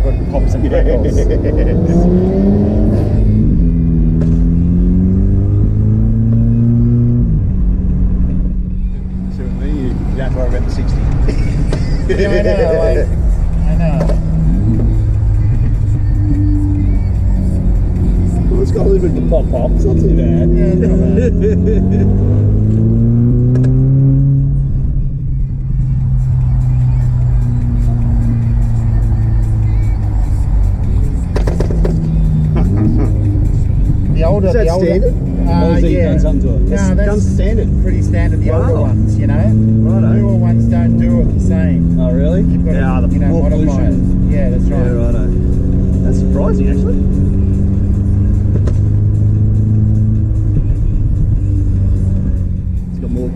good pops and crackles. So with me, you don't have to worry about the 60. Yeah, I know. Well, it's got a little bit of pop. It's not too bad. Yeah, it's not bad. Is that standard? Or is he done something to it? No, that's comes standard. Pretty standard, the older ones, you know. Righto. Newer ones don't do it the same. Oh, really? You've got to, the more modify pollution. it. Yeah, that's right. Yeah, righto. That's surprising, actually. It's got more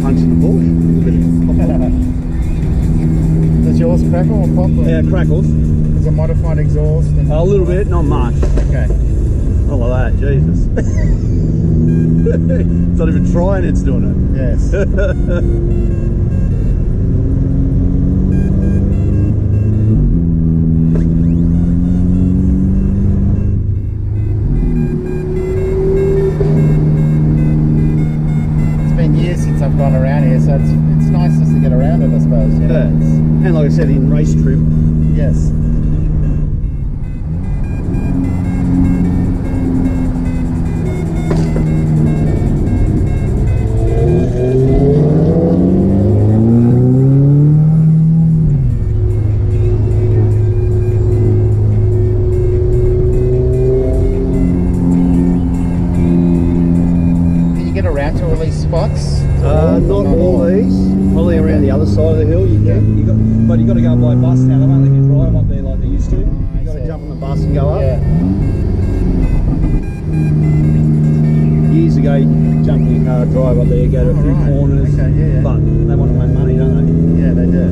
punch in the bush. Does yours crackle or pop? Yeah, crackles. Is it modified exhaust? And A little bit, not much. Okay. Not like that, Jesus. It's not even trying, it's doing it. Yes. It's been years since I've gone around here, so it's nice just to get around it, I suppose. You know? Yeah. And like I said, in race trim. Yes. Spots? Not all these. Probably around the other side of the hill you can. But you got to go by bus now. They won't let you drive up there like they used to. You got to jump on the bus and go up. Yeah. Years ago, you could jump in your car, drive up there, go to a few corners. Okay, yeah. But they want to make money, don't they? Yeah, they do.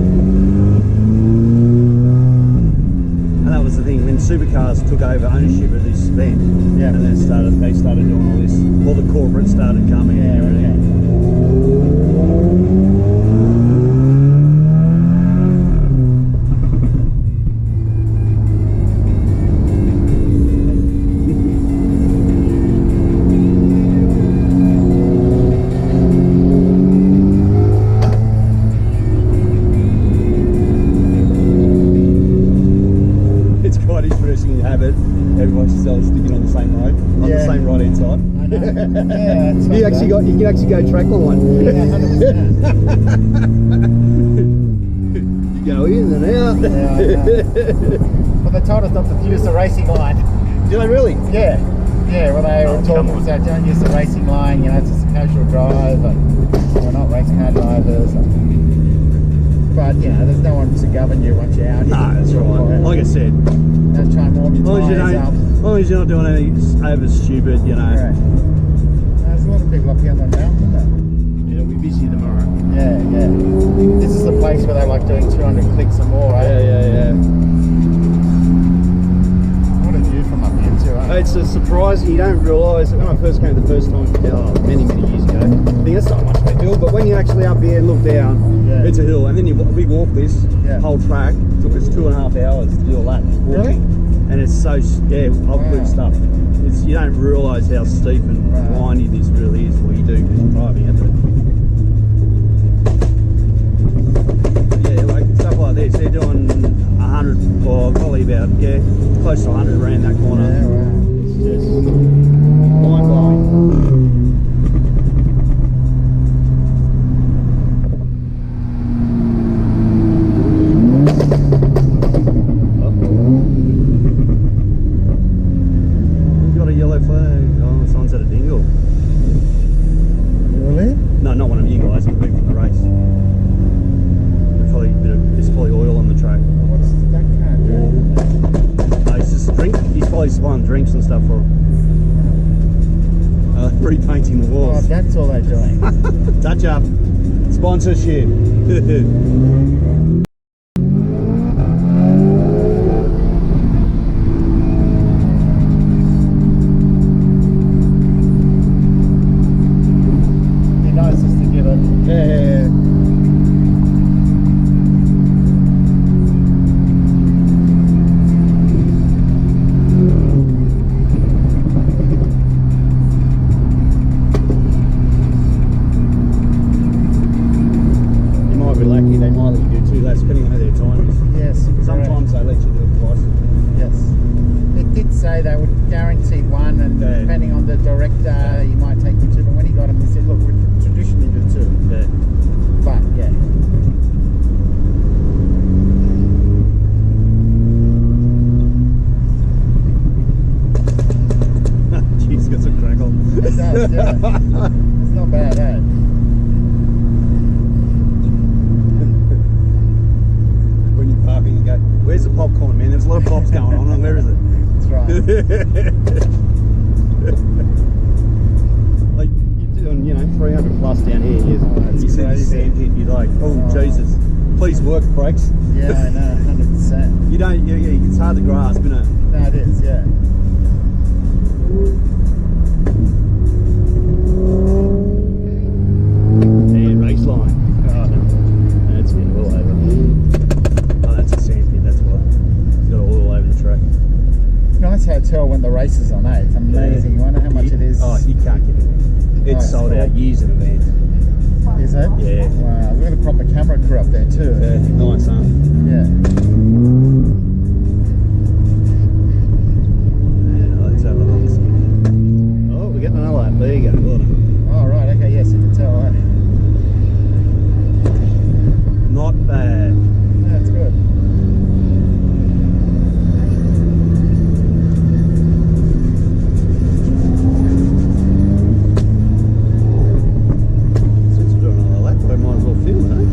And that was the thing when supercars took over ownership of this event. Yeah. And then they started doing all this. All the corporates started coming and everything. It's quite interesting to have it. Everyone's sticking on the same road, on the same right hand side. I know. Yeah, it's You can actually go track line. Yeah, 100%. You go in and out. Yeah, I know. Well, they told us not to use the racing line. Do they really? Yeah. Yeah, well, they were talking about don't use the racing line, you know, it's just a casual drive, and we're not race car drivers. But, you know, there's no one to govern you once you're out. No, that's right. Like I said, don't try and warm your tyres up. as long as you're not doing anything over stupid, you know. Right. There's a lot of people up here on the mountain, though. Yeah, it'll be busy tomorrow. Yeah, yeah. This is the place where they like doing 200 clicks or more, right? Yeah. What a view from up here too, right? It's a surprise. You don't realise that when I first came the first time, many years ago, I think it's not much of a hill, but when you're actually up here and look down, it's a hill. And then we walk this whole track. It took us 2.5 hours to do a lap walking. Really? And it's so, off-cliff stuff. You don't realise how steep and windy this really is. Well, you do because you're driving it. But yeah, like stuff like this, they're doing 100, or probably about, close to 100 around that corner. Yeah, wow. It's just mind-blowing. Drinks and stuff for repainting the walls. Oh, that's all they're doing. Touch up. Sponsorship. Be nice just to give it. Yeah. director, you might take them to, but when he got them, he said, look, we traditionally do two. Yeah. But, yeah. Jeez, got some crackle. It does, yeah. It's not bad, eh? When you're parking, you go, where's the popcorn, man? There's a lot of pops going on, and where is it? That's right. Like, you're doing, you know, 300 plus down here. You see the sand hit, you're like, oh, Jesus, please work, brakes. Yeah, I know, 100%. You don't, it's hard to grasp, isn't it? No, it is, yeah. And race line. Oh, no. That's it, all over. Oh, that's a sand pit, that's why. It's got all over the track. Nice hotel when the race is on, eh? It's amazing. You wonder how much it is. Oh, you can't get it. It's sold out years in advance. Is it? Yeah. Wow, we've got a proper camera crew up there too. Yeah, nice, huh? Yeah. Let's have a look. Oh, we're getting another lap. There you go. Well done. Oh, right, okay, yes, you can tell, eh? Not bad. That's good. Since we're doing another lap, I might as well film it, eh?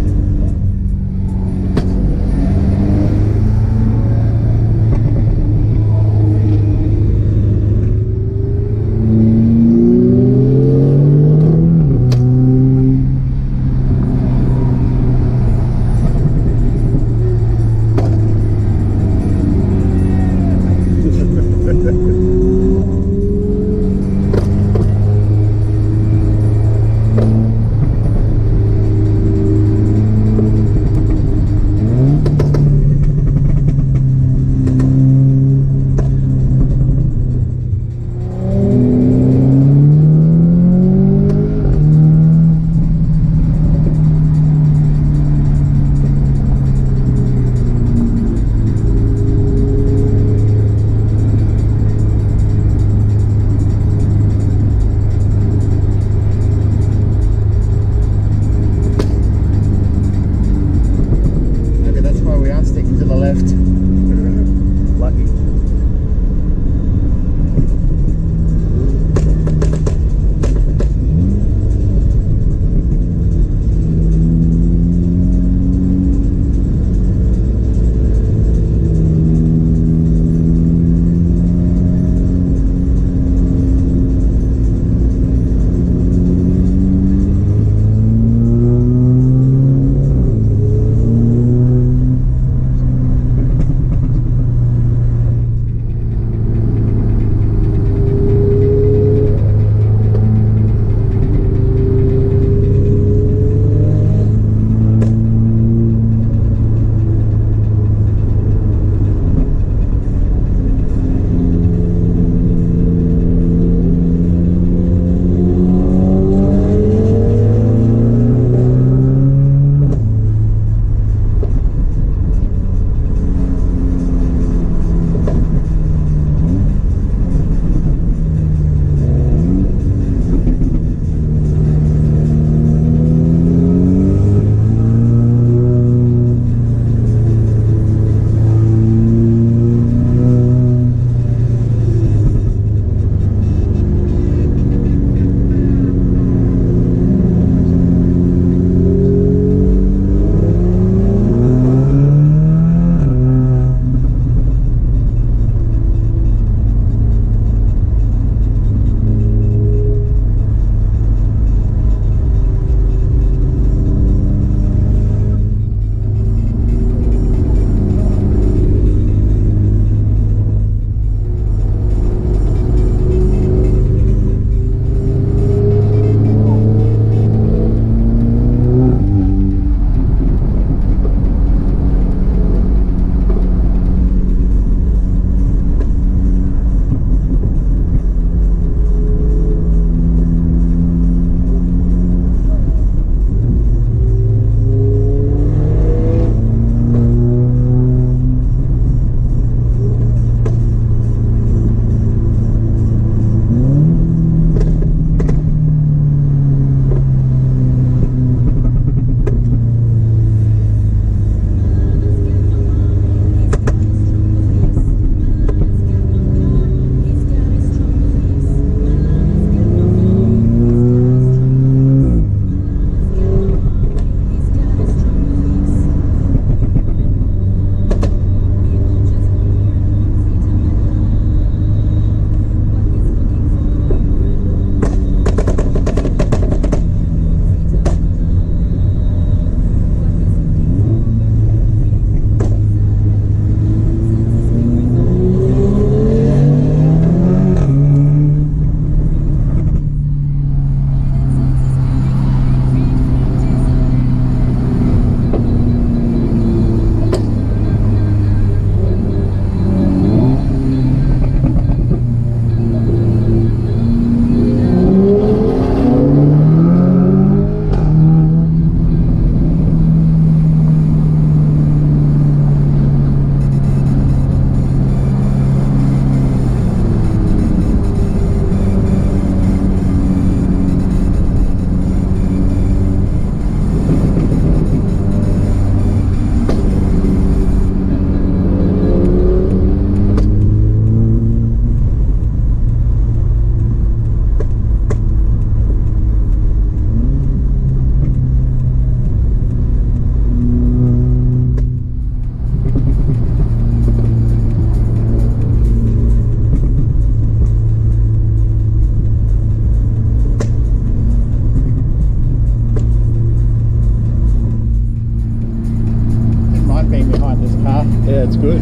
Yeah, it's good.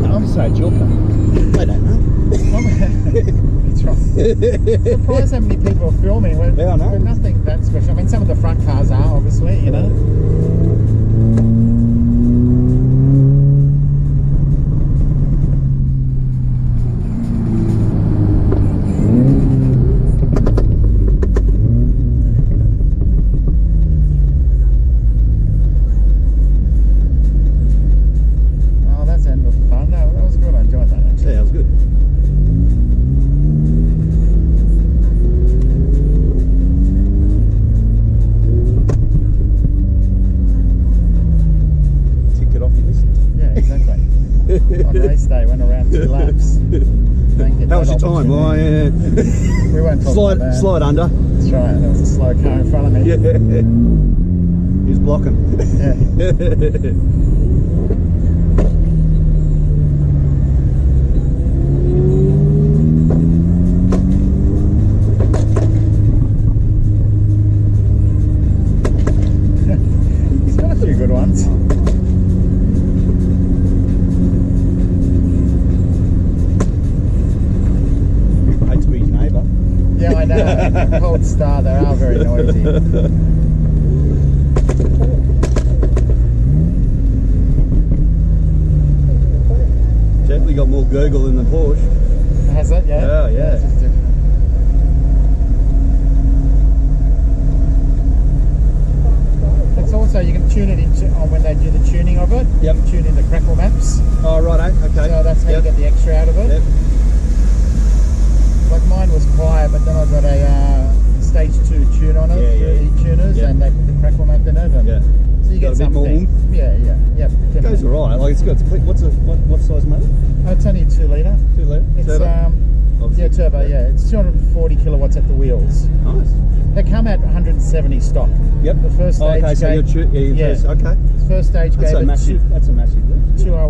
I'm so joker. I don't know. That's right. Surprised how many people are filming. Yeah, I know. Nothing that special. I mean, some of the front cars are, obviously, you know. Oh, that's end of fun. No, that was good. I enjoyed that, actually. Yeah, it was good. On race day, went around 2 laps. How was your time? Well, yeah. We won't talk about that. Slide under. That's right, there was a slow car in front of me. Yeah. He was blocking. Yeah. He's got a few good ones. Yeah, I know. Cold Star, they are very noisy. Definitely got more gurgle than the Porsche. Has it? Yeah. Yeah, yeah. It's just different. It's also, you can tune it into when they do the tuning of it. Yep. You can tune in the crackle maps. Oh, right, okay. So that's how you get the extra out of it. Yep. Like mine was quiet, but then I got a stage 2 tune on it through e-tuners, and they put the crackle map in it. And so you get a bit more something. oomph. Yeah. It goes alright. Like it's got. What size motor? Oh, it's only a 2 litre. 2 litre. It's Turbo? turbo. Yeah, it's 240 kilowatts at the wheels. Nice. They come at 170 stock. Yep. The first stage. Okay, so okay. the first stage That's a gave massive. it 208.